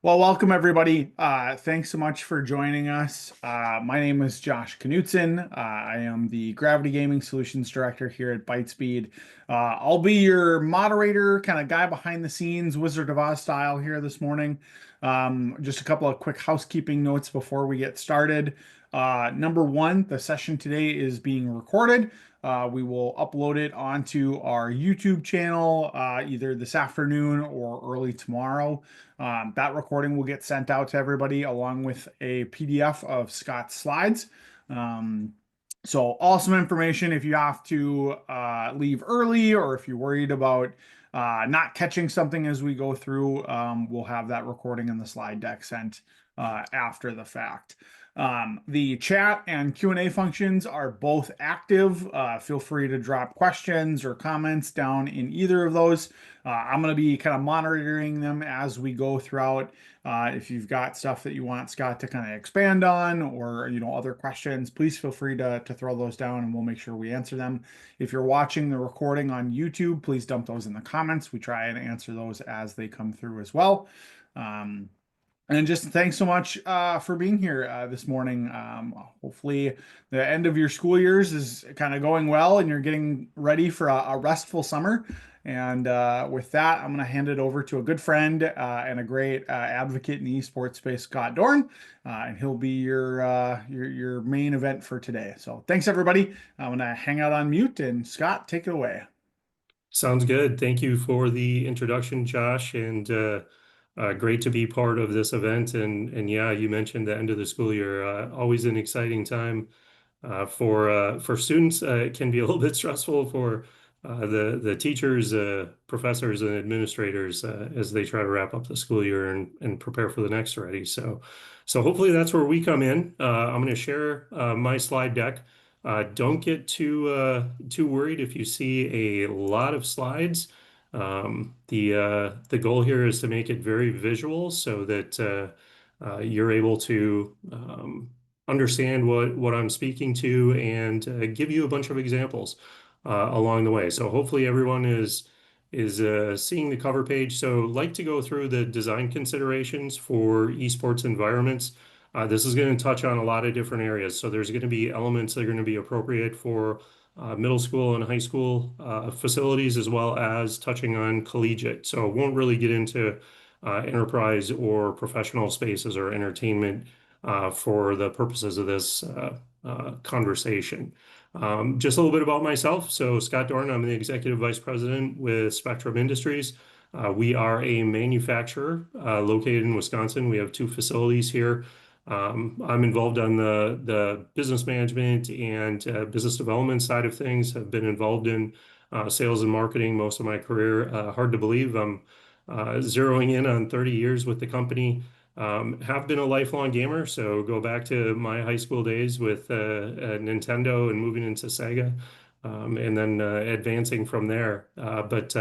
Well, welcome everybody. Thanks so much for joining us. My name is Josh Knutson. I am the Gravity Gaming Solutions Director here at Bytespeed. I'll be your moderator, kind of guy behind the scenes, Wizard of Oz style here this morning. Just a couple of quick housekeeping notes before we get started. Number one, the session today is being recorded. We will upload it onto our YouTube channel either this afternoon or early tomorrow. That recording will get sent out to everybody along with a PDF of Scott's slides. Um, so awesome information if you have to leave early or if you're worried about not catching something as we go through, we'll have that recording and the slide deck sent after the fact. The chat and Q&A functions are both active. Feel free to drop questions or comments down in either of those. I'm going to be kind of monitoring them as we go throughout. If you've got stuff that you want Scott to kind of expand on or other questions, please feel free to throw those down and we'll make sure we answer them. If you're watching the recording on YouTube, please dump those in the comments. We try and answer those as they come through as well. And just thanks so much for being here this morning. Hopefully, the end of your school years is kind of going well and you're getting ready for a restful summer. And with that, I'm going to hand it over to a good friend and a great advocate in the esports space, Scott Dorn, and he'll be your main event for today. So thanks, everybody. I'm going to hang out on mute, and Scott, take it away. Sounds good. Thank you for the introduction, Josh, and great to be part of this event. And yeah, you mentioned the end of the school year. Always an exciting time for students. It can be a little bit stressful for the teachers, professors, and administrators as they try to wrap up the school year and prepare for the next already. So hopefully that's where we come in. I'm going to share my slide deck. Don't get too worried if you see a lot of slides. The goal here is to make it very visual so that you're able to understand what I'm speaking to and give you a bunch of examples along the way. So hopefully everyone is seeing the cover page. So like to go through the design considerations for esports environments. This is going to touch on a lot of different areas. So there's going to be elements that are going to be appropriate for middle school and high school facilities, as well as touching on collegiate. So it won't really get into enterprise or professional spaces or entertainment for the purposes of this conversation. Just a little bit about myself. So Scott Dorn, I'm the Executive Vice President with Spectrum Industries. We are a manufacturer located in Wisconsin. We have two facilities here. I'm involved on the business management and business development side of things. Have been involved in sales and marketing most of my career. Hard to believe I'm zeroing in on 30 years with the company. Have been a lifelong gamer, so go back to my high school days with Nintendo and moving into Sega, and then advancing from there. But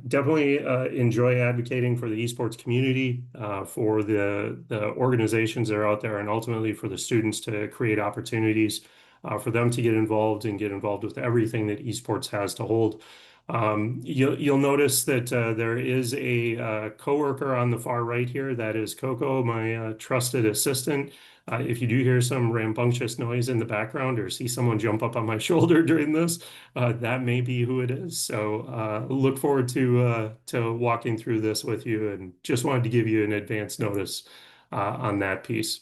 definitely enjoy advocating for the esports community, for the organizations that are out there, and ultimately for the students to create opportunities for them to get involved and get involved with everything that esports has to hold. You'll notice that there is a coworker on the far right here. That is Coco, my trusted assistant. If you do hear some rambunctious noise in the background or see someone jump up on my shoulder during this, that may be who it is. So look forward to walking through this with you, and just wanted to give you an advance notice on that piece.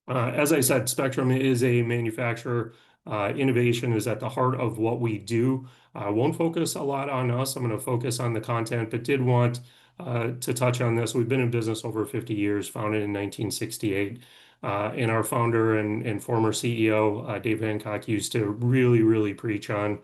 As I said, Spectrum is a manufacturer. Innovation is at the heart of what we do. I won't focus a lot on us. I'm going to focus on the content, but did want to touch on this. We've been in business over 50 years, founded in 1968. And our founder and former CEO, Dave Hancock, used to really preach on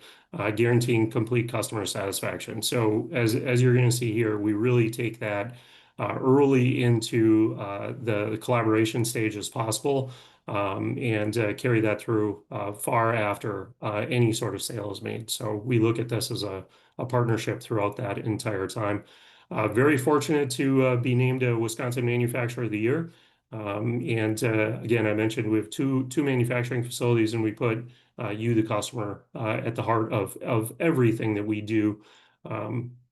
guaranteeing complete customer satisfaction. So as you're going to see here, we really take that early into the collaboration stage as possible, and carry that through far after any sort of sale is made. So we look at this as a partnership throughout that entire time. Very fortunate to be named a Wisconsin Manufacturer of the Year. And again, I mentioned we have two manufacturing facilities, and we put you, the customer, at the heart of everything that we do.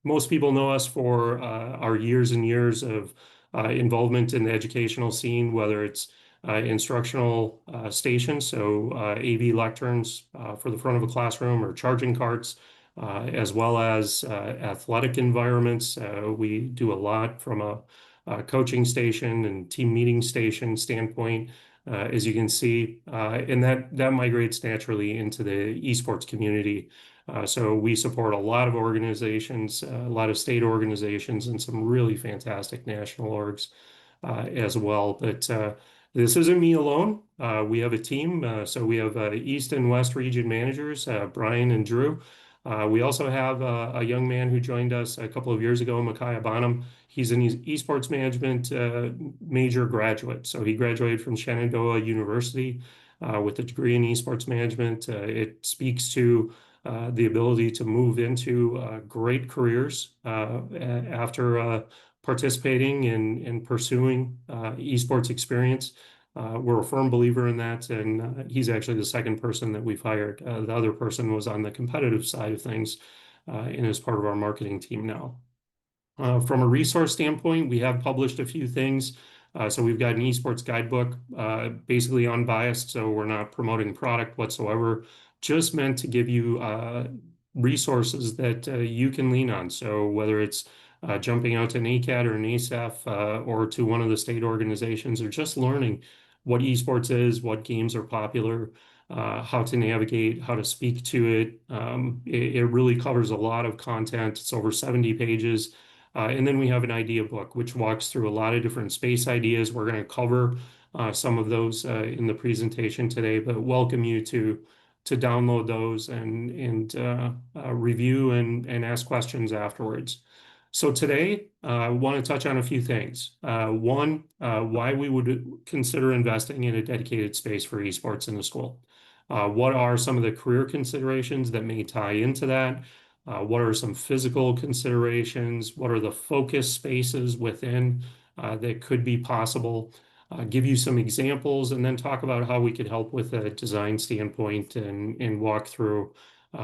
Most people know us for our years and years of involvement in the educational scene, whether it's instructional stations, so AV lecterns for the front of a classroom or charging carts, as well as athletic environments. We do a lot from a coaching station and team meeting station standpoint, as you can see, and that migrates naturally into the esports community. So we support a lot of organizations, a lot of state organizations, and some really fantastic national orgs as well. But this isn't me alone. We have a team. So we have East and West region managers, Brian and Drew. We also have a young man who joined us a couple of years ago, Micaiah Bonham. He's an esports management major graduate. So he graduated from Shenandoah University with a degree in esports management. It speaks to the ability to move into great careers after participating and pursuing esports experience. We're a firm believer in that, and he's actually the second person that we've hired. The other person was on the competitive side of things and is part of our marketing team now. From a resource standpoint, we have published a few things. So we've got an esports guidebook, basically unbiased, so we're not promoting product whatsoever, just meant to give you resources that you can lean on. So whether it's jumping out to an ACAD or an ASAF or to one of the state organizations, or just learning what esports is, what games are popular, how to navigate, how to speak to it. It really covers a lot of content. It's over 70 pages. And then we have an idea book, which walks through a lot of different space ideas. We're going to cover some of those in the presentation today, but welcome you to download those and review and ask questions afterwards. So today, I want to touch on a few things. One, why we would consider investing in a dedicated space for esports in the school. What are some of the career considerations that may tie into that? What are some physical considerations? What are the focus spaces within that could be possible? Give you some examples, and then talk about how we could help with a design standpoint and walk through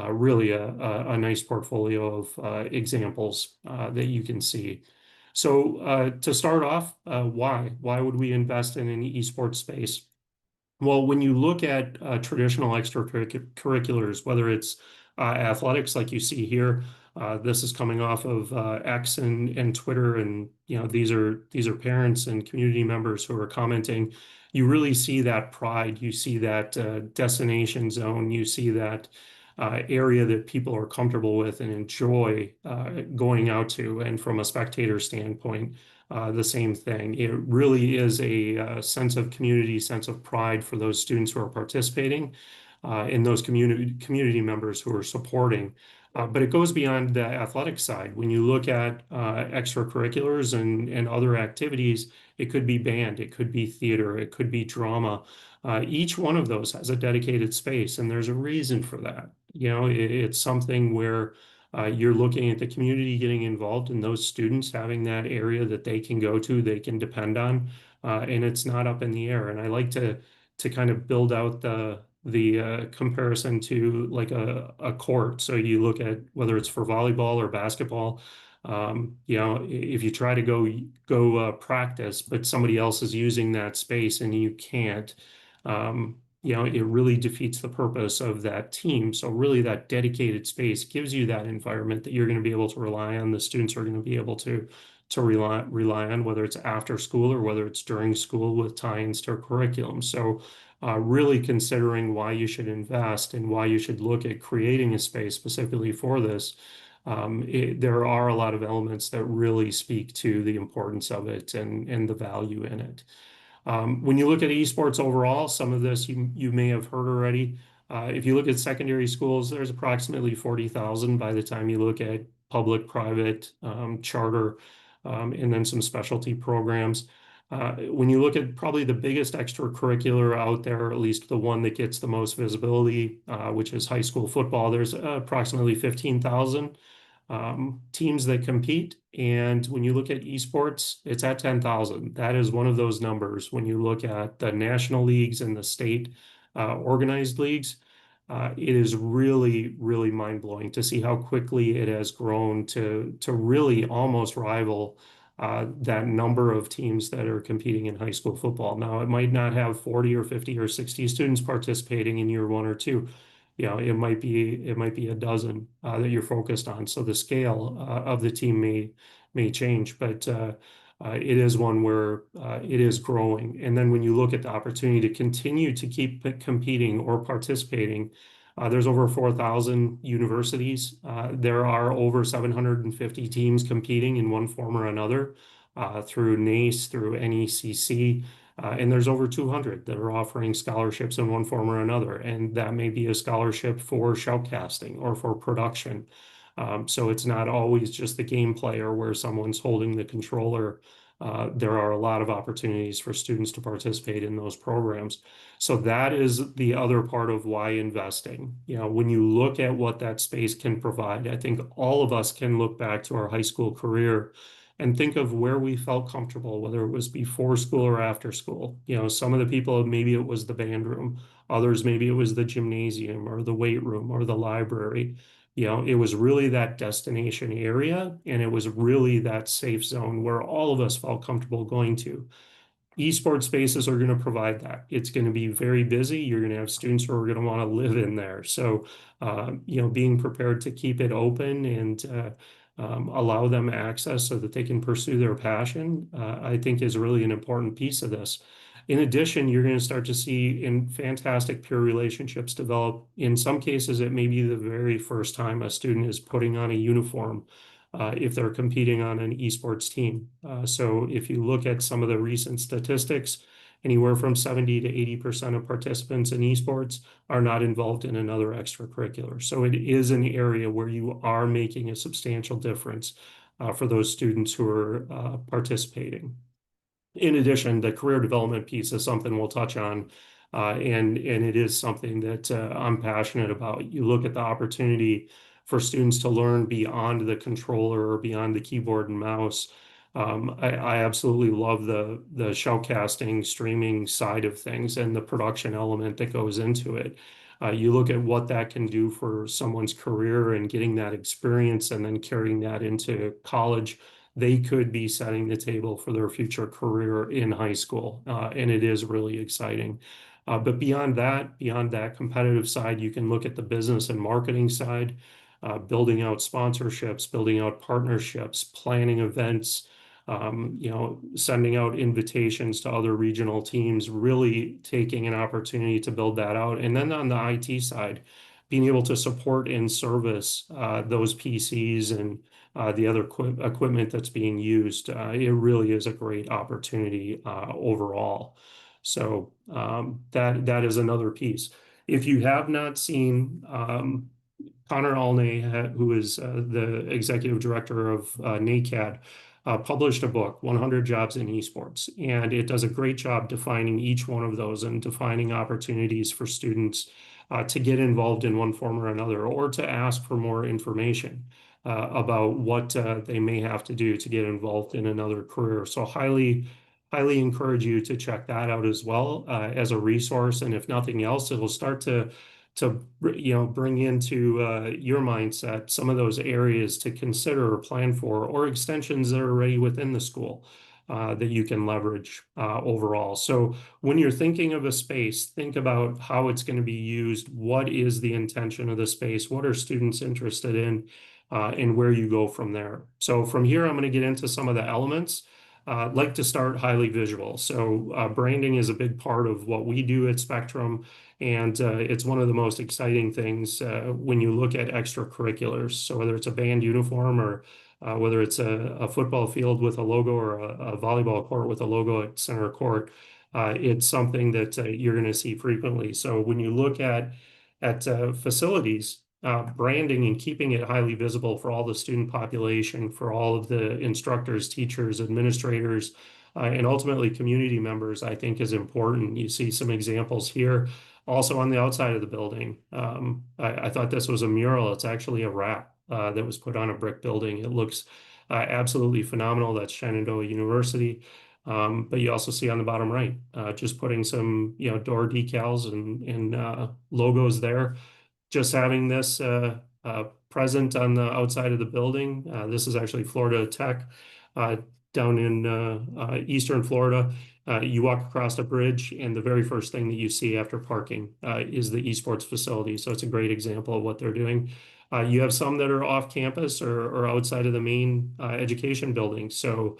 really a nice portfolio of examples that you can see. So to start off, why? Why would we invest in an esports space? Well, when you look at traditional extracurriculars, whether it's athletics like you see here, this is coming off of X and Twitter, and these are parents and community members who are commenting. You really see that pride. You see that destination zone. You see that area that people are comfortable with and enjoy going out to. And from a spectator standpoint, the same thing. It really is a sense of community, sense of pride for those students who are participating and those community members who are supporting. But it goes beyond the athletic side. When you look at extracurriculars and other activities, it could be band, it could be theater, it could be drama. Each one of those has a dedicated space, and there's a reason for that. It's something where you're looking at the community getting involved, and those students having that area that they can go to, they can depend on, and it's not up in the air. And I like to kind of build out the comparison to like a court. So you look at whether it's for volleyball or basketball. If you try to go practice, but somebody else is using that space and you can't, it really defeats the purpose of that team. So really that dedicated space gives you that environment that you're going to be able to rely on. The students are going to be able to rely on, whether it's after school or whether it's during school with tie-ins to curriculum. So really considering why you should invest and why you should look at creating a space specifically for this. There are a lot of elements that really speak to the importance of it and the value in it. When you look at esports overall, some of this you may have heard already. If you look at secondary schools, there's approximately 40,000 by the time you look at public, private, charter, and then some specialty programs. When you look at probably the biggest extracurricular out there, at least the one that gets the most visibility, which is high school football, there's approximately 15,000 teams that compete. And when you look at esports, it's at 10,000. That is one of those numbers. When you look at the national leagues and the state organized leagues, it is really, really mind-blowing to see how quickly it has grown to really almost rival that number of teams that are competing in high school football. Now, it might not have 40 or 50 or 60 students participating in year one or two. It might be a dozen that you're focused on. So the scale of the team may change, but it is one where it is growing. And then when you look at the opportunity to continue to keep competing or participating, there's over 4,000 universities. There are over 750 teams competing in one form or another through NACE, through NECC, and there's over 200 that are offering scholarships in one form or another. And that may be a scholarship for shoutcasting or for production. So it's not always just the gameplay or where someone's holding the controller. There are a lot of opportunities for students to participate in those programs. So that is the other part of why investing. When you look at what that space can provide, I think all of us can look back to our high school career and think of where we felt comfortable, whether it was before school or after school. Some of the people, maybe it was the band room, others, maybe it was the gymnasium or the weight room or the library. It was really that destination area, and it was really that safe zone where all of us felt comfortable going to. Esports spaces are going to provide that. It's going to be very busy. You're going to have students who are going to want to live in there. So, being prepared to keep it open and allow them access so that they can pursue their passion, I think is really an important piece of this. In addition, you're going to start to see in fantastic peer relationships develop. In some cases, it may be the very first time a student is putting on a uniform if they're competing on an esports team. So if you look at some of the recent statistics, anywhere from 70 to 80% of participants in esports are not involved in another extracurricular. So it is an area where you are making a substantial difference for those students who are participating. In addition, the career development piece is something we'll touch on, and it is something that I'm passionate about. You look at the opportunity for students to learn beyond the controller or beyond the keyboard and mouse. I absolutely love the shoutcasting, streaming side of things and the production element that goes into it. You look at what that can do for someone's career and getting that experience and then carrying that into college. They could be setting the table for their future career in high school, and it is really exciting. But beyond that competitive side, you can look at the business and marketing side, building out sponsorships, building out partnerships, planning events, sending out invitations to other regional teams, really taking an opportunity to build that out. And then on the IT side, being able to support and service those PCs and the other equipment that's being used, it really is a great opportunity overall. So that is another piece. If you have not seen Connor Alney, who is the executive director of NACAD, published a book, 100 Jobs in Esports, and it does a great job defining each one of those and defining opportunities for students to get involved in one form or another, or to ask for more information about what they may have to do to get involved in another career. So highly encourage you to check that out as well as a resource. And if nothing else, it'll start to bring into your mindset some of those areas to consider or plan for, or extensions that are already within the school that you can leverage overall. So when you're thinking of a space, think about how it's going to be used. What is the intention of the space? What are students interested in? And where you go from there. So from here, I'm going to get into some of the elements. Like to start highly visual. So branding is a big part of what we do at Spectrum, and it's one of the most exciting things when you look at extracurriculars. So whether it's a band uniform or whether it's a football field with a logo or a volleyball court with a logo at center court, it's something that you're going to see frequently. So when you look at facilities, branding and keeping it highly visible for all the student population, for all of the instructors, teachers, administrators, and ultimately community members, I think is important. You see some examples here. Also on the outside of the building, I thought this was a mural. It's actually a wrap that was put on a brick building. It looks absolutely phenomenal. That's Shenandoah University. But you also see on the bottom right, just putting some door decals and logos there. Just having this present on the outside of the building. This is actually Florida Tech. down in Eastern Florida, you walk across a bridge, and the very first thing that you see after parking is the esports facility. So it's a great example of what they're doing. You have some that are off campus or outside of the main education building. So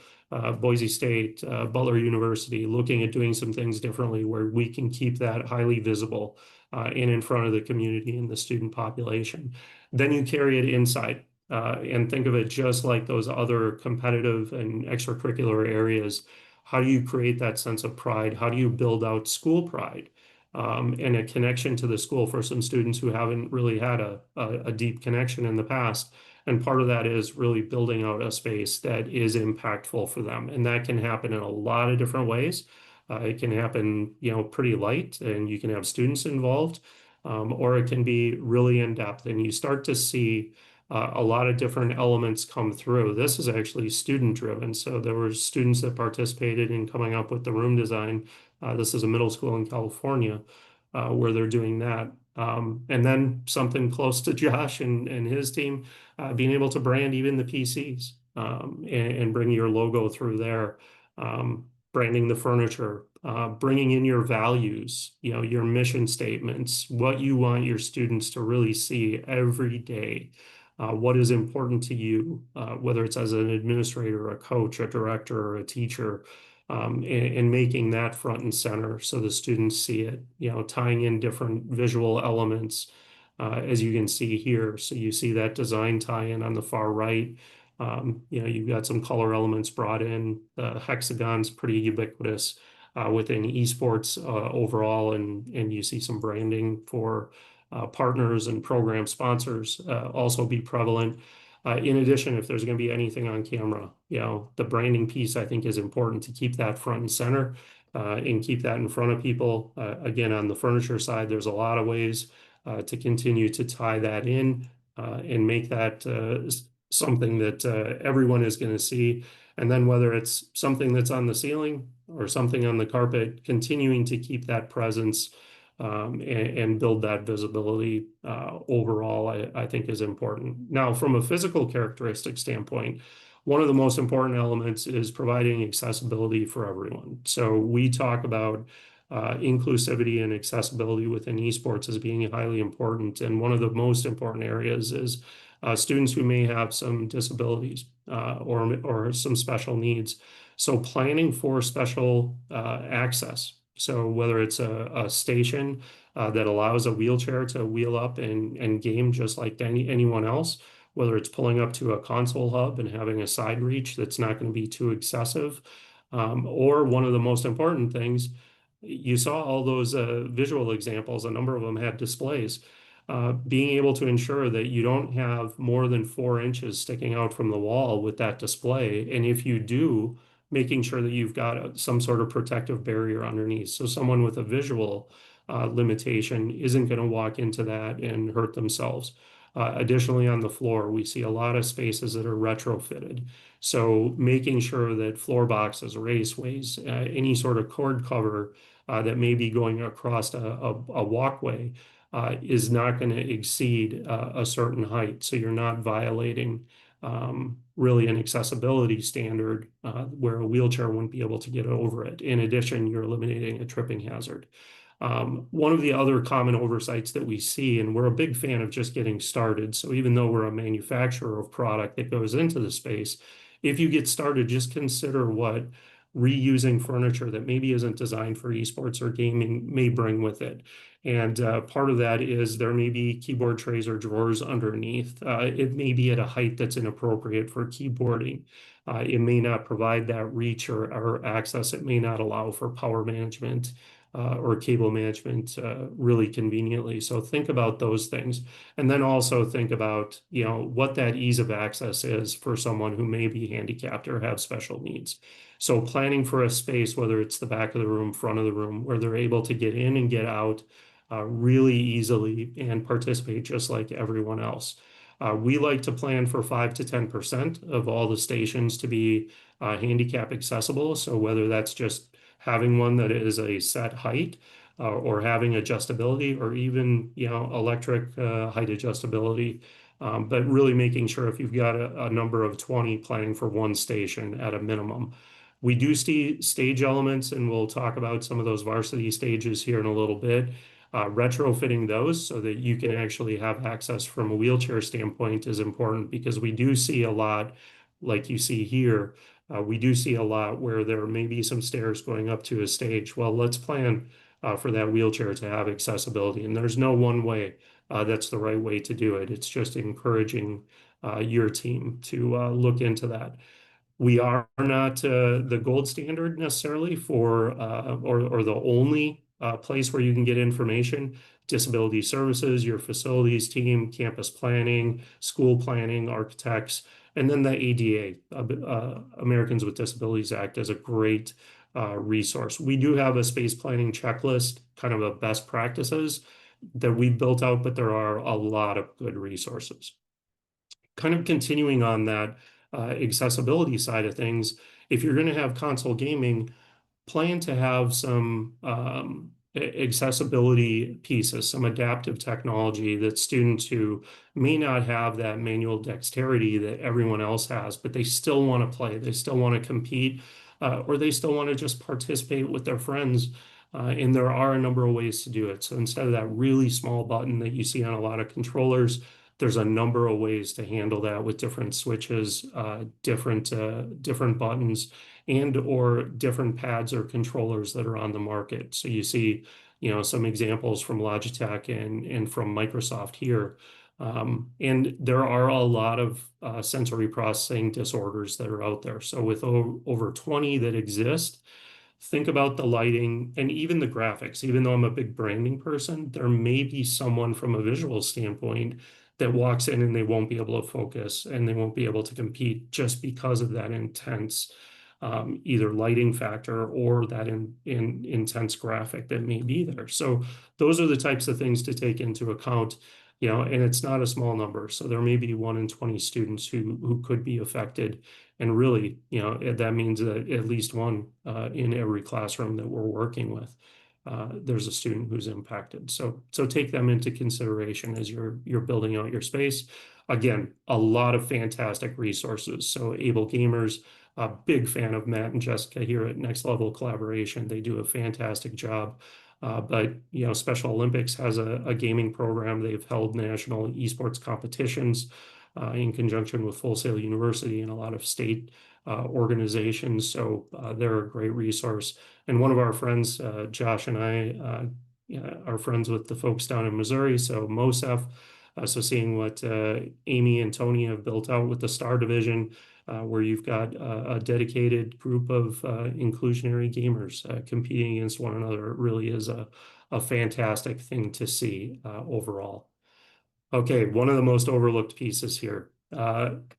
Boise State, Butler University, looking at doing some things differently where we can keep that highly visible and in front of the community and the student population. Then you carry it inside and think of it just like those other competitive and extracurricular areas. How do you create that sense of pride? How do you build out school pride? And a connection to the school for some students who haven't really had a deep connection in the past. And part of that is really building out a space that is impactful for them. And that can happen in a lot of different ways. It can happen, pretty light, and you can have students involved, or it can be really in depth. And you start to see a lot of different elements come through. This is actually student driven. So there were students that participated in coming up with the room design. This is a middle school in California where they're doing that. And then something close to Josh and his team, being able to brand even the PCs and bring your logo through there, branding the furniture, bringing in your values, your mission statements, what you want your students to really see every day. What is important to you, whether it's as an administrator, a coach, a director, or a teacher, and making that front and center so the students see it, tying in different visual elements, as you can see here. So you see that design tie-in on the far right. You've got some color elements brought in. The hexagon's pretty ubiquitous within esports overall, and you see some branding for partners and program sponsors also be prevalent. In addition, if there's going to be anything on camera, the branding piece I think is important to keep that front and center and keep that in front of people. Again, on the furniture side, there's a lot of ways to continue to tie that in and make that something that everyone is going to see. And then whether it's something that's on the ceiling or something on the carpet, continuing to keep that presence and build that visibility overall, I think is important. Now, from a physical characteristic standpoint, one of the most important elements is providing accessibility for everyone. So we talk about inclusivity and accessibility within esports as being highly important. And one of the most important areas is students who may have some disabilities or some special needs. So planning for special access. So whether it's a station that allows a wheelchair to wheel up and game just like anyone else, whether it's pulling up to a console hub and having a side reach that's not going to be too excessive, or one of the most important things, you saw all those visual examples, a number of them had displays. Being able to ensure that you don't have more than 4 inches sticking out from the wall with that display. And if you do, making sure that you've got some sort of protective barrier underneath. So someone with a visual limitation isn't going to walk into that and hurt themselves. Additionally, on the floor, we see a lot of spaces that are retrofitted. So making sure that floor boxes, raceways, any sort of cord cover that may be going across a walkway is not going to exceed a certain height. So you're not violating really an accessibility standard where a wheelchair wouldn't be able to get over it. In addition, you're eliminating a tripping hazard. One of the other common oversights that we see, and we're a big fan of just getting started. So even though we're a manufacturer of product that goes into the space, if you get started, just consider what reusing furniture that maybe isn't designed for esports or gaming may bring with it. And part of that is there may be keyboard trays or drawers underneath. It may be at a height that's inappropriate for keyboarding. It may not provide that reach or access. It may not allow for power management or cable management really conveniently. So think about those things. And then also think about, what that ease of access is for someone who may be handicapped or have special needs. So planning for a space, whether it's the back of the room, front of the room, where they're able to get in and get out really easily and participate just like everyone else. We like to plan for 5 to 10% of all the stations to be handicap accessible. So whether that's just having one that is a set height or having adjustability or even, electric height adjustability but really making sure if you've got a number of 20 planning for one station at a minimum. We do see stage elements, and we'll talk about some of those varsity stages here in a little bit. Retrofitting those so that you can actually have access from a wheelchair standpoint is important because we do see a lot, like you see here, we do see a lot where there may be some stairs going up to a stage. Well, let's plan for that wheelchair to have accessibility. And there's no one way that's the right way to do it. It's just encouraging your team to look into that. We are not the gold standard necessarily for or the only place where you can get information. Disability services, your facilities team, campus planning, school planning, architects, and then the ADA, Americans with Disabilities Act, is a great resource. We do have a space planning checklist, kind of a best practices that we've built out, but there are a lot of good resources. Kind of continuing on that accessibility side of things, if you're going to have console gaming, plan to have some accessibility pieces, some adaptive technology that students who may not have that manual dexterity that everyone else has, but they still want to play, they still want to compete, or they still want to just participate with their friends. And there are a number of ways to do it. So instead of that really small button that you see on a lot of controllers, there's a number of ways to handle that with different switches, different buttons, and or different pads or controllers that are on the market. So you see, some examples from Logitech and from Microsoft here. And there are a lot of sensory processing disorders that are out there. So with over 20 that exist, think about the lighting and even the graphics. Even though I'm a big branding person, there may be someone from a visual standpoint that walks in and they won't be able to focus and they won't be able to compete just because of that intense either lighting factor or that intense graphic that may be there. So those are the types of things to take into account, and it's not a small number. So there may be 1 in 20 students who could be affected. And really, that means that at least one in every classroom that we're working with, there's a student who's impacted. So take them into consideration as you're building out your space. Again, a lot of fantastic resources. So Able Gamers, a big fan of Matt and Jessica here at Next Level Collaboration. They do a fantastic job. But Special Olympics has a gaming program. They've held national esports competitions in conjunction with Full Sail University and a lot of state organizations. So they're a great resource. And one of our friends, Josh and I, are friends with the folks down in Missouri. So MOSEF, so seeing what Amy and Tony have built out with the Star Division, where you've got a dedicated group of inclusionary gamers competing against one another, it really is a fantastic thing to see overall. Okay, one of the most overlooked pieces here,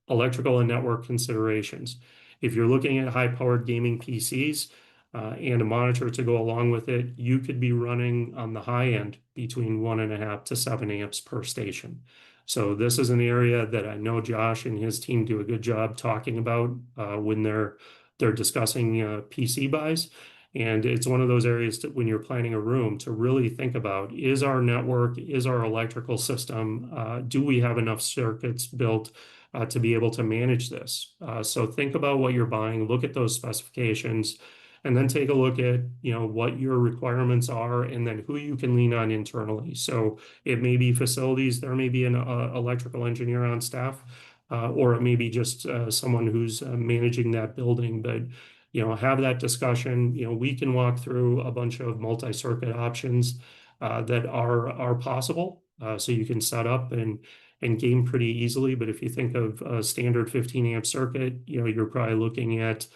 electrical and network considerations. If you're looking at high-powered gaming PCs and a monitor to go along with it, you could be running on the high end between 1.5 to 7 amps per station. So this is an area that I know Josh and his team do a good job talking about when they're discussing PC buys. And it's one of those areas that when you're planning a room to really think about, is our network, is our electrical system, do we have enough circuits built to be able to manage this? So think about what you're buying, look at those specifications, and then take a look at what your requirements are and then who you can lean on internally. So it may be facilities, there may be an electrical engineer on staff, or it may be just someone who's managing that building. But have that discussion. We can walk through a bunch of multi-circuit options that are possible. So you can set up and game pretty easily. But if you think of a standard 15 amp circuit, you're probably looking at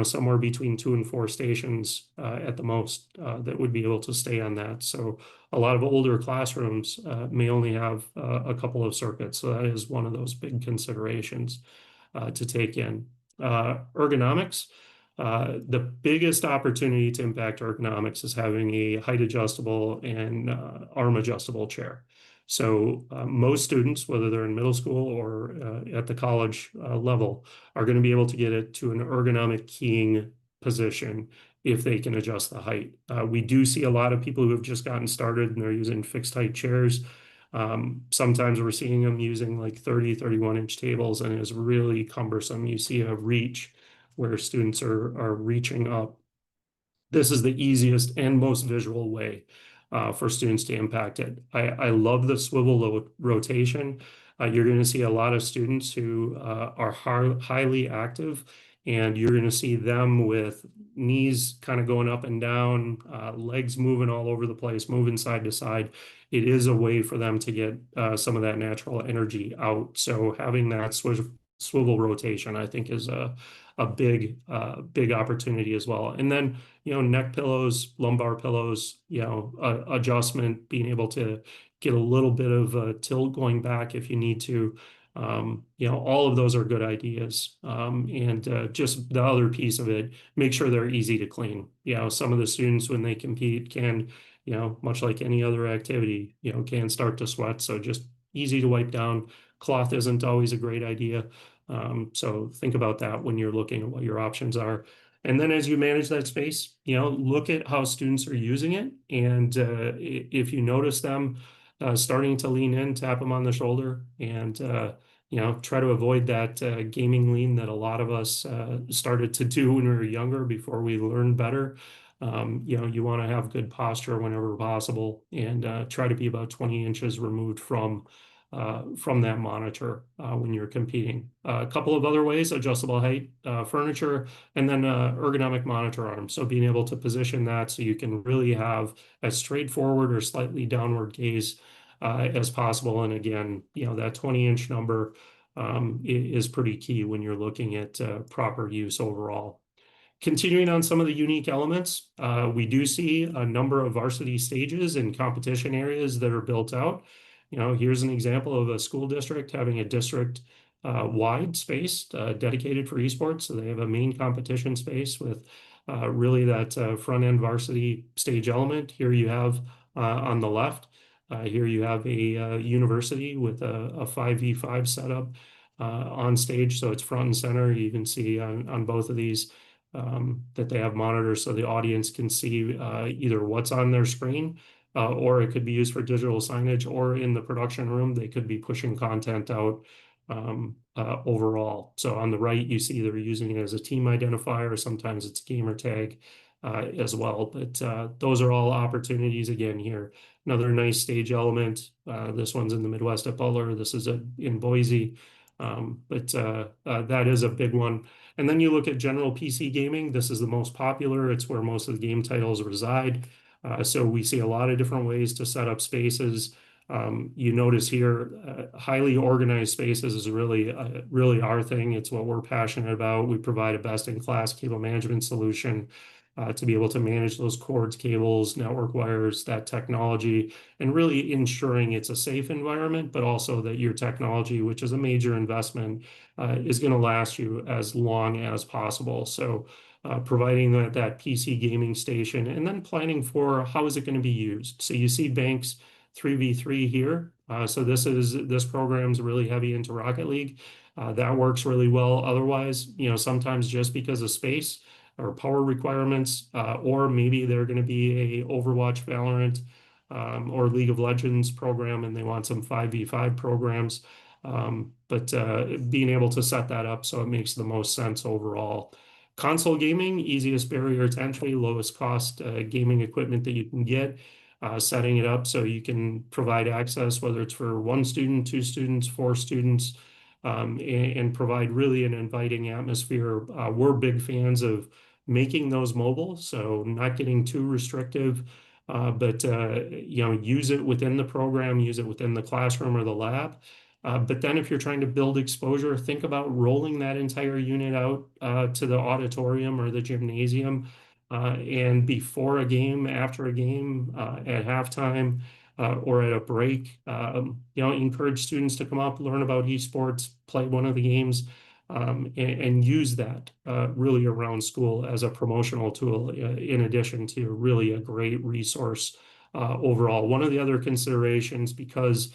somewhere between 2 and 4 stations at the most that would be able to stay on that. So a lot of older classrooms may only have a couple of circuits. So that is one of those big considerations to take in. Ergonomics. The biggest opportunity to impact ergonomics is having a height adjustable and arm adjustable chair. So most students, whether they're in middle school or at the college level, are going to be able to get it to an ergonomic keying position if they can adjust the height. We do see a lot of people who have just gotten started and they're using fixed height chairs. Sometimes we're seeing them using like 30, 31-inch tables, and it's really cumbersome. You see a reach where students are reaching up. This is the easiest and most visual way for students to impact it. I love the swivel rotation. You're going to see a lot of students who are highly active, and you're going to see them with knees kind of going up and down, legs moving all over the place, moving side to side. It is a way for them to get some of that natural energy out. So having that swivel rotation, I think, is a big opportunity as well. And then, neck pillows, lumbar pillows, adjustment, being able to get a little bit of a tilt going back if you need to. All of those are good ideas. And just the other piece of it, make sure they're easy to clean. Some of the students, when they compete, can, much like any other activity, can start to sweat. So just easy to wipe down. Cloth isn't always a great idea. So think about that when you're looking at what your options are. And then as you manage that space, look at how students are using it. And if you notice them starting to lean in, tap them on the shoulder, and try to avoid that gaming lean that a lot of us started to do when we were younger before we learned better. You want to have good posture whenever possible, and try to be about 20 inches removed from that monitor when you're competing. A couple of other ways: adjustable height furniture, and then ergonomic monitor arms. So being able to position that so you can really have as straightforward or slightly downward gaze as possible. And again, that 20-inch number is pretty key when you're looking at proper use overall. Continuing on some of the unique elements, we do see a number of varsity stages and competition areas that are built out. Here's an example of a school district having a district wide space dedicated for esports. So they have a main competition space with really that front end varsity stage element. Here you have on the left, here you have a university with a 5v5 setup on stage. So it's front and center. You can see on both of these that they have monitors so the audience can see either what's on their screen, or it could be used for digital signage, or in the production room, they could be pushing content out overall. So on the right, you see they're using it as a team identifier. Sometimes it's gamer tag as well. But those are all opportunities again here. Another nice stage element. This one's in the Midwest at Butler. This is in Boise. But that is a big one. And then you look at general PC gaming. This is the most popular. It's where most of the game titles reside. So we see a lot of different ways to set up spaces. You notice here, highly organized spaces is really our thing. It's what we're passionate about. We provide a best-in-class cable management solution to be able to manage those cords, cables, network wires, that technology, and really ensuring it's a safe environment, but also that your technology, which is a major investment, is going to last you as long as possible. So providing that PC gaming station, and then planning for how is it going to be used. So you see Banks 3v3 here. So this program's really heavy into Rocket League. That works really well. Otherwise, sometimes just because of space or power requirements, or maybe they're going to be a Overwatch, Valorant, or League of Legends program, and they want some 5v5 programs. But being able to set that up so it makes the most sense overall. Console gaming, easiest barrier to entry, lowest cost gaming equipment that you can get. Setting it up so you can provide access, whether it's for one student, two students, four students, and provide really an inviting atmosphere. We're big fans of making those mobile, so not getting too restrictive, but use it within the program, use it within the classroom or the lab. But then if you're trying to build exposure, think about rolling that entire unit out to the auditorium or the gymnasium, and before a game, after a game, at halftime, or at a break, encourage students to come up, learn about esports, play one of the games, and use that really around school as a promotional tool, in addition to really a great resource overall. One of the other considerations, because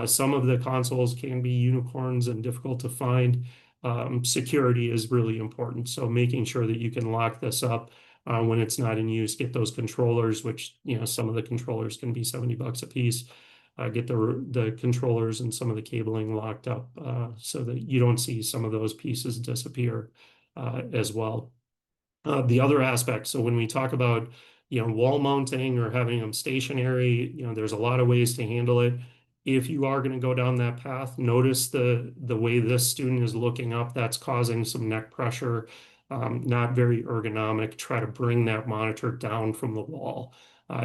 some of the consoles can be unicorns and difficult to find, security is really important. So making sure that you can lock this up when it's not in use, get those controllers, which some of the controllers can be $70 a piece. get the controllers and some of the cabling locked up so that you don't see some of those pieces disappear as well. The other aspect, so when we talk about, wall mounting or having them stationary, there's a lot of ways to handle it. If you are going to go down that path, notice the way this student is looking up, that's causing some neck pressure, not very ergonomic. Try to bring that monitor down from the wall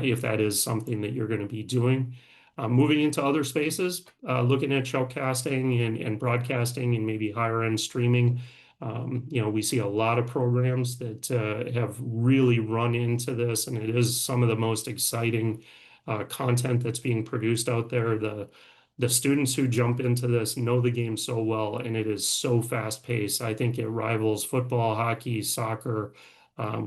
if that is something that you're going to be doing. Moving into other spaces, looking at shoutcasting and broadcasting and maybe higher end streaming. We see a lot of programs that have really run into this, and it is some of the most exciting content that's being produced out there. The students who jump into this know the game so well, and it is so fast paced. I think it rivals football, hockey, soccer,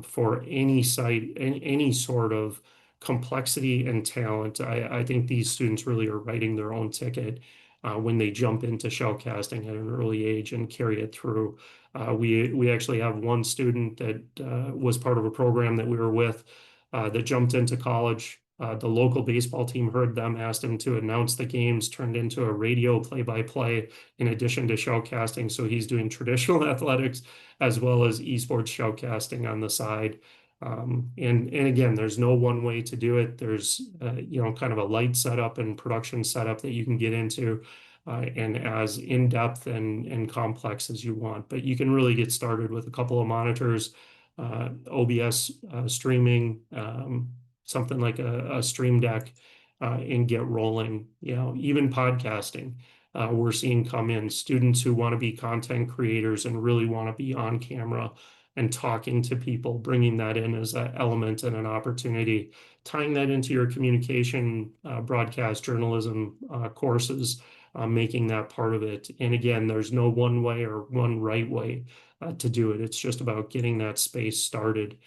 for any site, any sort of complexity and talent. I think these students really are writing their own ticket when they jump into shoutcasting at an early age and carry it through. We actually have one student that was part of a program that we were with that jumped into college. The local baseball team heard them, asked him to announce the games, turned into a radio play-by-play in addition to shoutcasting. So he's doing traditional athletics as well as esports shoutcasting on the side. And again, there's no one way to do it. There's kind of a light setup and production setup that you can get into, and as in-depth and complex as you want. But you can really get started with a couple of monitors, OBS streaming, something like a Stream Deck, and get rolling. Even podcasting, we're seeing come in students who want to be content creators and really want to be on camera and talking to people, bringing that in as an element and an opportunity, tying that into your communication, broadcast journalism courses, making that part of it. And again, there's no one way or one right way to do it. It's just about getting that space started.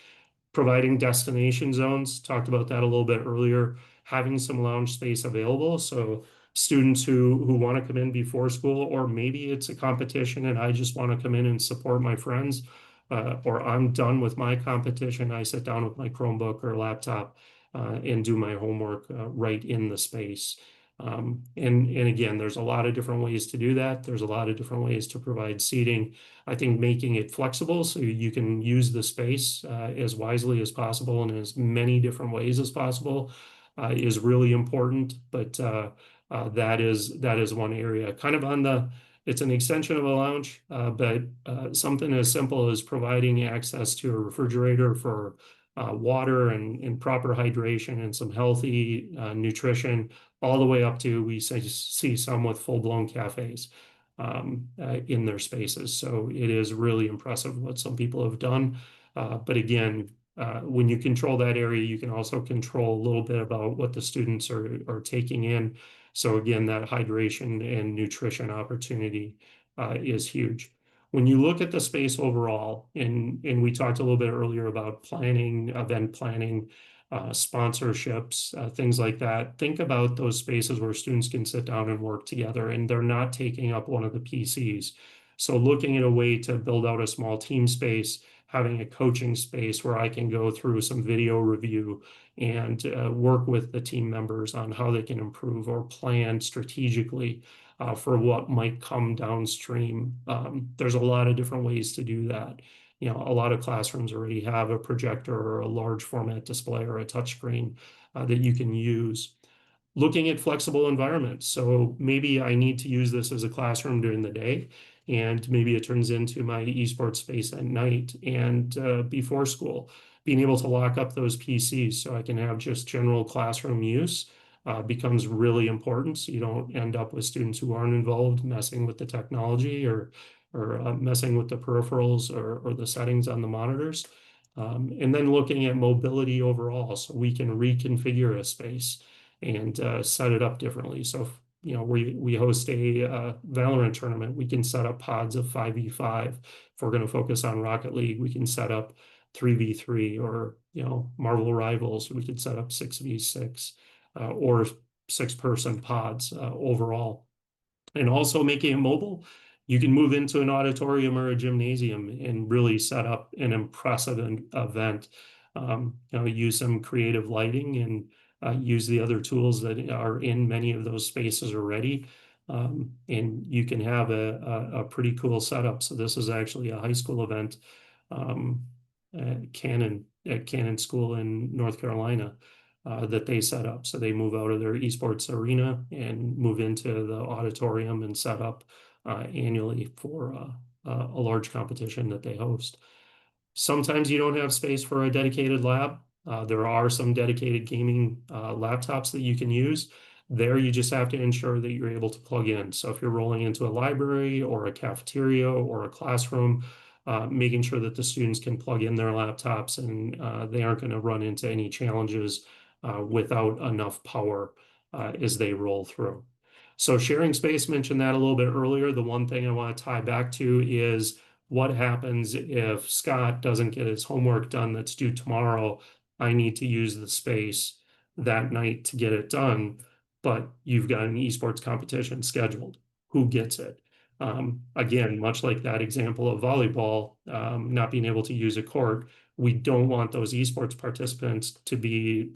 Providing destination zones, talked about that a little bit earlier, having some lounge space available. So students who want to come in before school, or maybe it's a competition and I just want to come in and support my friends, or I'm done with my competition, I sit down with my Chromebook or laptop and do my homework right in the space. And again, there's a lot of different ways to do that. There's a lot of different ways to provide seating. I think making it flexible so you can use the space as wisely as possible and as many different ways as possible is really important. But that is one area. Kind of it's an extension of a lounge, but something as simple as providing access to a refrigerator for water and proper hydration and some healthy nutrition, all the way up to we see some with full-blown cafes in their spaces. So it is really impressive what some people have done. But again, when you control that area, you can also control a little bit about what the students are taking in. So again, that hydration and nutrition opportunity is huge. When you look at the space overall, and we talked a little bit earlier about planning, event planning, sponsorships, things like that. Think about those spaces where students can sit down and work together and they're not taking up one of the PCs. So looking at a way to build out a small team space, having a coaching space where I can go through some video review and work with the team members on how they can improve or plan strategically for what might come downstream. There's a lot of different ways to do that. A lot of classrooms already have a projector or a large format display or a touchscreen that you can use. Looking at flexible environments. So maybe I need to use this as a classroom during the day, and maybe it turns into my esports space at night and before school. Being able to lock up those PCs so I can have just general classroom use becomes really important. So you don't end up with students who aren't involved messing with the technology or messing with the peripherals or the settings on the monitors. And then looking at mobility overall, so we can reconfigure a space and set it up differently. So, we host a Valorant tournament, we can set up pods of 5v5. If we're going to focus on Rocket League, we can set up 3v3, or, Marvel Rivals, we could set up 6v6 or 6-person pods overall. And also making it mobile, you can move into an auditorium or a gymnasium and really set up an impressive event. Use some creative lighting and use the other tools that are in many of those spaces already. And you can have a pretty cool setup. So this is actually a high school event um, at Cannon School in North Carolina that they set up. So they move out of their esports arena and move into the auditorium and set up annually for a large competition that they host. Sometimes you don't have space for a dedicated lab. There are some dedicated gaming laptops that you can use. There, you just have to ensure that you're able to plug in. So if you're rolling into a library or a cafeteria or a classroom, making sure that the students can plug in their laptops and they aren't going to run into any challenges without enough power as they roll through. So sharing space, mentioned that a little bit earlier. The one thing I want to tie back to is what happens if Scott doesn't get his homework done that's due tomorrow? I need to use the space that night to get it done, but you've got an esports competition scheduled. Who gets it? Again, much like that example of volleyball, not being able to use a court, we don't want those esports participants to be,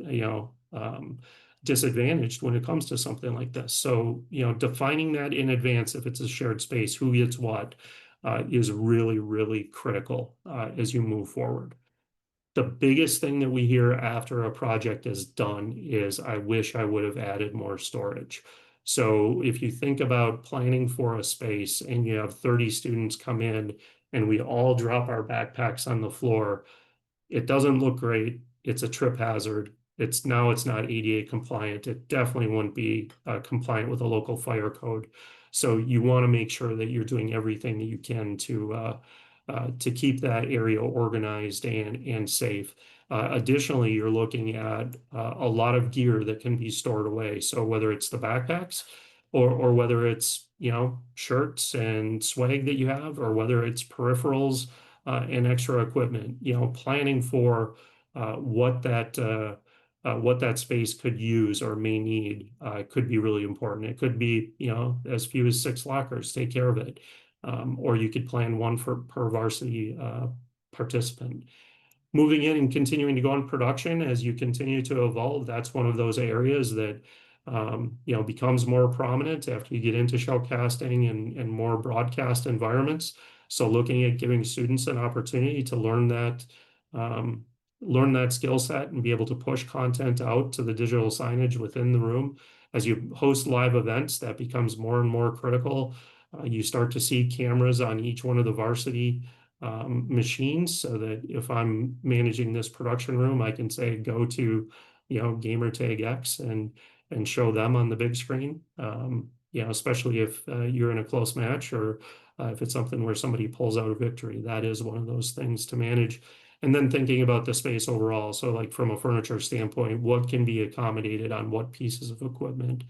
disadvantaged when it comes to something like this. So, defining that in advance, if it's a shared space, who gets what, is really, really critical as you move forward. The biggest thing that we hear after a project is done is, I wish I would have added more storage. So if you think about planning for a space and you have 30 students come in and we all drop our backpacks on the floor, it doesn't look great. It's a trip hazard. It's not ADA compliant. It definitely wouldn't be compliant with a local fire code. So you want to make sure that you're doing everything that you can to keep that area organized and safe. Additionally, you're looking at a lot of gear that can be stored away. So whether it's the backpacks or whether it's, shirts and swag that you have, or whether it's peripherals and extra equipment, planning for what that space could use or may need could be really important. It could be, as few as 6 lockers, take care of it. Or you could plan one per varsity participant. Moving in and continuing to go on production as you continue to evolve, that's one of those areas that becomes more prominent after you get into shoutcasting and more broadcast environments. So looking at giving students an opportunity to learn that skill set and be able to push content out to the digital signage within the room. As you host live events, that becomes more and more critical. You start to see cameras on each one of the varsity machines, so that if I'm managing this production room, I can say, go to, gamer tag X and show them on the big screen. Especially if you're in a close match, or if it's something where somebody pulls out a victory. That is one of those things to manage. And then thinking about the space overall. So like from a furniture standpoint, what can be accommodated on what pieces of equipment?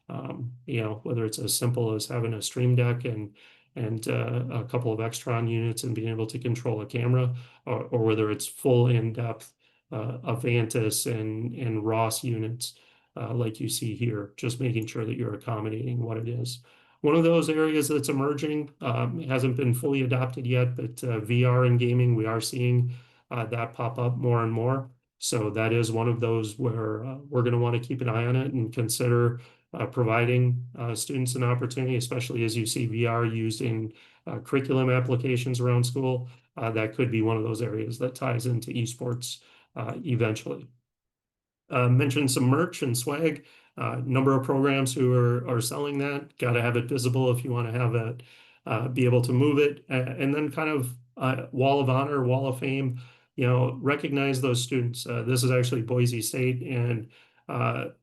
Whether it's as simple as having a stream deck and a couple of Extron units and being able to control a camera, or whether it's full in-depth Avantis and Ross units like you see here, just making sure that you're accommodating what it is. One of those areas that's emerging, hasn't been fully adopted yet, but VR and gaming, we are seeing that pop up more and more. So that is one of those where we're going to want to keep an eye on it and consider providing students an opportunity, especially as you see VR used in curriculum applications around school. That could be one of those areas that ties into esports eventually. Mentioned some merch and swag. Number of programs who are selling that. Got to have it visible if you want to have it, be able to move it, and then kind of wall of honor, wall of fame. Recognize those students. This is actually Boise State, and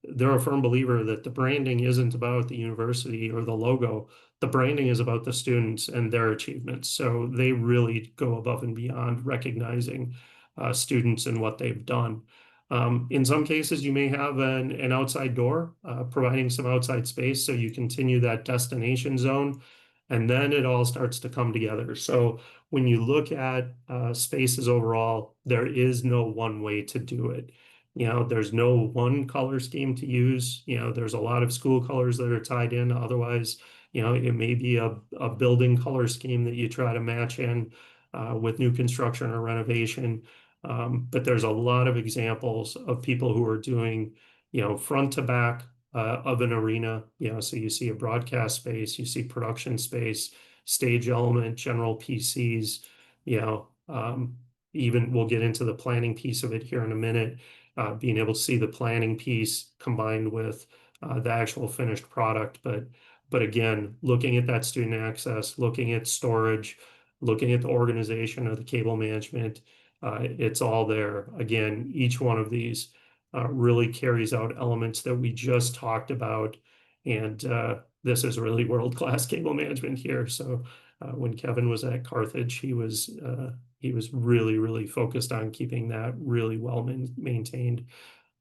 they're a firm believer that the branding isn't about the university or the logo. The branding is about the students and their achievements. So they really go above and beyond recognizing students and what they've done. In some cases, you may have an outside door, providing some outside space so you continue that destination zone, and then it all starts to come together. So when you look at spaces overall, there is no one way to do it. There's no one color scheme to use. There's a lot of school colors that are tied in. Otherwise, it may be a building color scheme that you try to match in with new construction or renovation. But there's a lot of examples of people who are doing front to back of an arena. So you see a broadcast space, you see production space, stage element, general PCs, you know, um, even we'll get into the planning piece of it here in a minute, being able to see the planning piece combined with the actual finished product. But again, looking at that student access, looking at storage, looking at the organization of the cable management, it's all there. Again, each one of these really carries out elements that we just talked about. And this is really world-class cable management here. So when Kevin was at Carthage, he was really, really focused on keeping that really well maintained.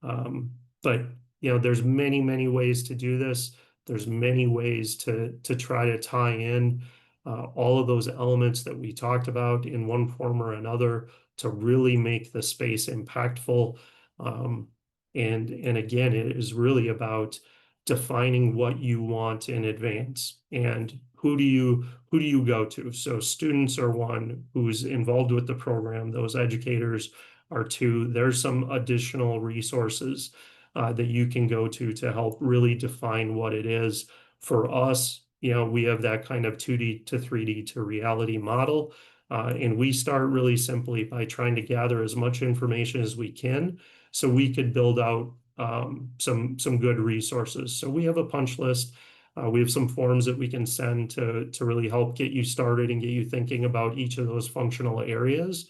Um, but there's many, many ways to do this. There's many ways to try to tie in all of those elements that we talked about in one form or another to really make the space impactful. Um, and again, it is really about defining what you want in advance and who do you go to. So students are one who's involved with the program. Those educators are two. There's some additional resources that you can go to help really define what it is. For us, we have that kind of 2D to 3D to reality model. And we start really simply by trying to gather as much information as we can so we could build out some good resources. So we have a punch list. We have some forms that we can send to really help get you started and get you thinking about each of those functional areas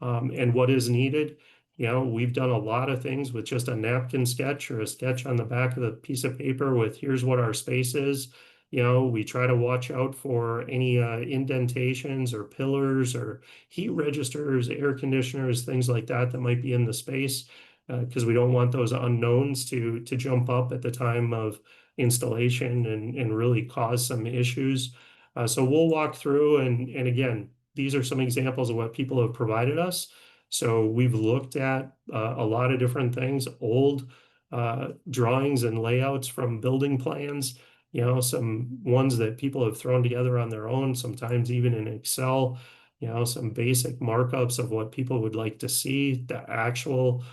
and what is needed. We've done a lot of things with just a napkin sketch or a sketch on the back of the piece of paper with here's what our space is. We try to watch out for any indentations or pillars or heat registers, air conditioners, things like that that might be in the space because we don't want those unknowns to jump up at the time of installation and really cause some issues. So we'll walk through and again, these are some examples of what people have provided us. So we've looked at a lot of different things, old drawings and layouts from building plans, some ones that people have thrown together on their own, sometimes even in Excel, some basic markups of what people would like to see, the actual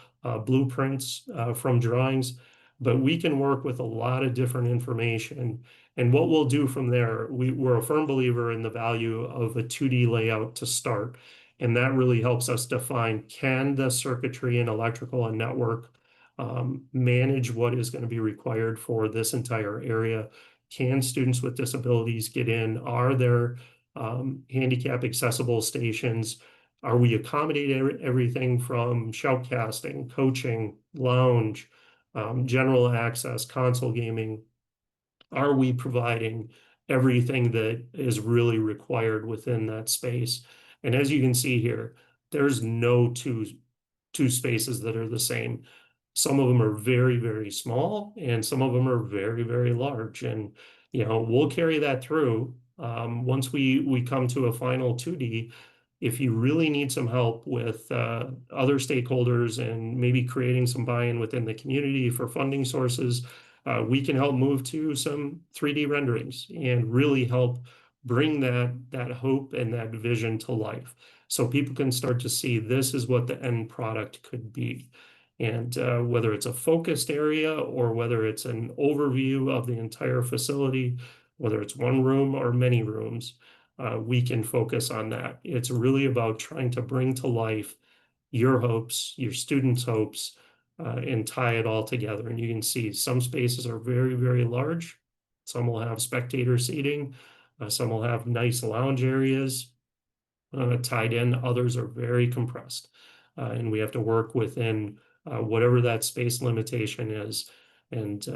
blueprints from drawings. But we can work with a lot of different information. And what we'll do from there, we're a firm believer in the value of a 2D layout to start. And that really helps us define, can the circuitry and electrical and network manage what is going to be required for this entire area? Can students with disabilities get in? Are there handicap accessible stations? Are we accommodating everything from shoutcasting, coaching, lounge, general access, console gaming? Are we providing everything that is really required within that space? And as you can see here, there's no two spaces that are the same. Some of them are very, very small, and some of them are very, very large. And we'll carry that through. Once we come to a final 2D, if you really need some help with other stakeholders and maybe creating some buy-in within the community for funding sources, we can help move to some 3D renderings and really help bring that hope and that vision to life so people can start to see this is what the end product could be. And whether it's a focused area or whether it's an overview of the entire facility, whether it's one room or many rooms, we can focus on that. It's really about trying to bring to life your hopes, your students' hopes, and tie it all together. And you can see some spaces are very, very large. Some will have spectator seating. Some will have nice lounge areas tied in. Others are very compressed. And we have to work within whatever that space limitation is. And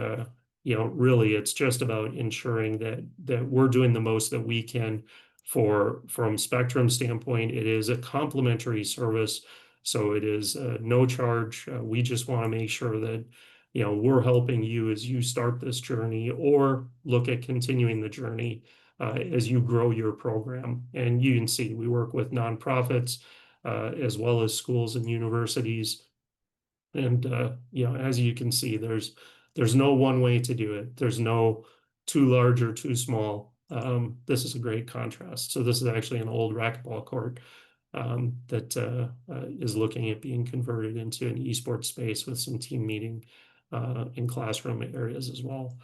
really, it's just about ensuring that we're doing the most that we can from Spectrum standpoint. It is a complimentary service, so it is no charge. We just want to make sure that we're helping you as you start this journey or look at continuing the journey as you grow your program. And you can see we work with nonprofits as well as schools and universities. And as you can see, there's no one way to do it. There's no too large or too small. This is a great contrast. So this is actually an old racquetball court that is looking at being converted into an esports space with some team meeting in classroom areas as well.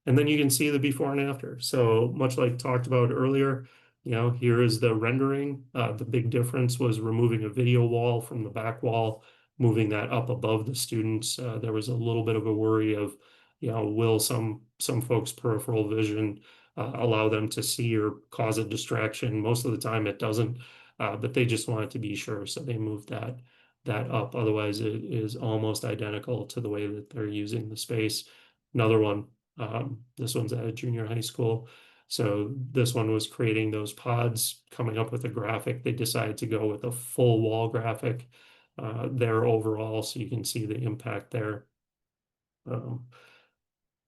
And then you can see the before and after. So much like talked about earlier, here is the rendering. The big difference was removing a video wall from the back wall, moving that up above the students. There was a little bit of a worry of, will some folks' peripheral vision allow them to see or cause a distraction? Most of the time it doesn't, but they just wanted to be sure, so they moved that up. Otherwise, it is almost identical to the way that they're using the space. Another one, this one's at a junior high school. So this one was creating those pods, coming up with a graphic. They decided to go with a full wall graphic there overall, so you can see the impact there. Um,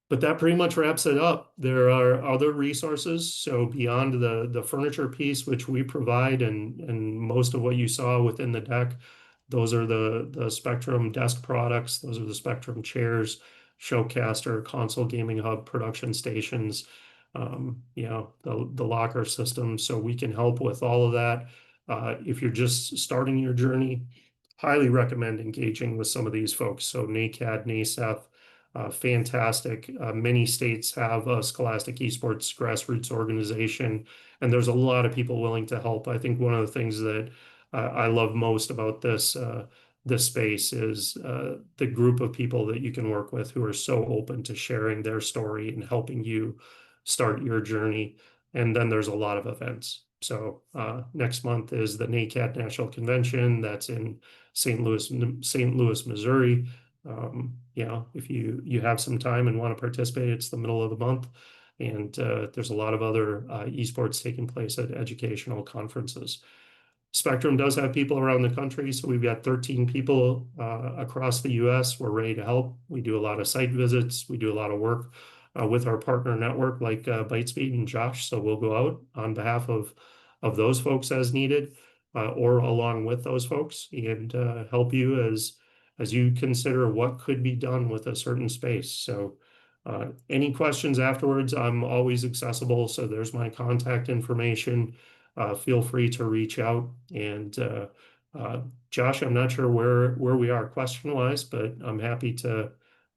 but that pretty much wraps it up. There are other resources. So beyond the furniture piece, which we provide, and most of what you saw within the deck, those are the Spectrum desk products. Those are the Spectrum chairs, shoutcaster, console gaming hub, production stations, the locker system. So we can help with all of that. If you're just starting your journey, highly recommend engaging with some of these folks. So NACAD, NASEF, fantastic. Many states have a Scholastic Esports grassroots organization, and there's a lot of people willing to help. I think one of the things that I love most about this space is the group of people that you can work with who are so open to sharing their story and helping you start your journey. And then there's a lot of events. So next month is the NACAD National Convention. That's in St. Louis, Missouri. If you have some time and want to participate, it's the middle of the month. And there's a lot of other esports taking place at educational conferences. Spectrum does have people around the country, so we've got 13 people across the US. We're ready to help. We do a lot of site visits. We do a lot of work with our partner network like Bytespeed and Josh. So we'll go out on behalf of those folks as needed, or along with those folks, and help you as you consider what could be done with a certain space. So any questions afterwards, I'm always accessible. So there's my contact information. Feel free to reach out. And Josh, I'm not sure where we are question-wise, but I'm happy to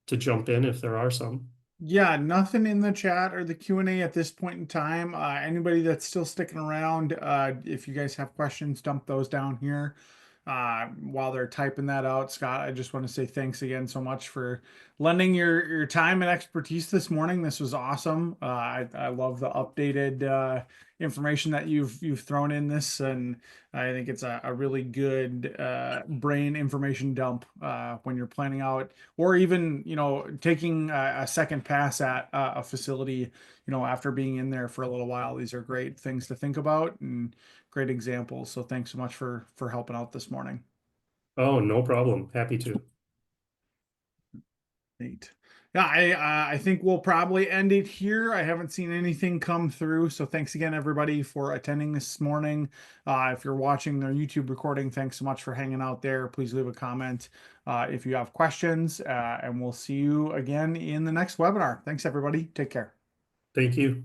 jump in if there are some. Yeah, nothing in the chat or the Q&A at this point in time. Anybody that's still sticking around, if you guys have questions, dump those down here. While they're typing that out, Scott, I just want to say thanks again so much for lending your time and expertise this morning. This was awesome. I love the updated information that you've thrown in this, and I think it's a really good brain information dump when you're planning out, or even taking a second pass at a facility after being in there for a little while. These are great things to think about and great examples. So thanks so much for helping out this morning. Oh, no problem. Happy to. Neat. Yeah, I think we'll probably end it here. I haven't seen anything come through, so thanks again everybody for attending this morning. If you're watching the YouTube recording, thanks so much for hanging out there. Please leave a comment if you have questions, and we'll see you again in the next webinar. Thanks everybody. Take care. Thank you.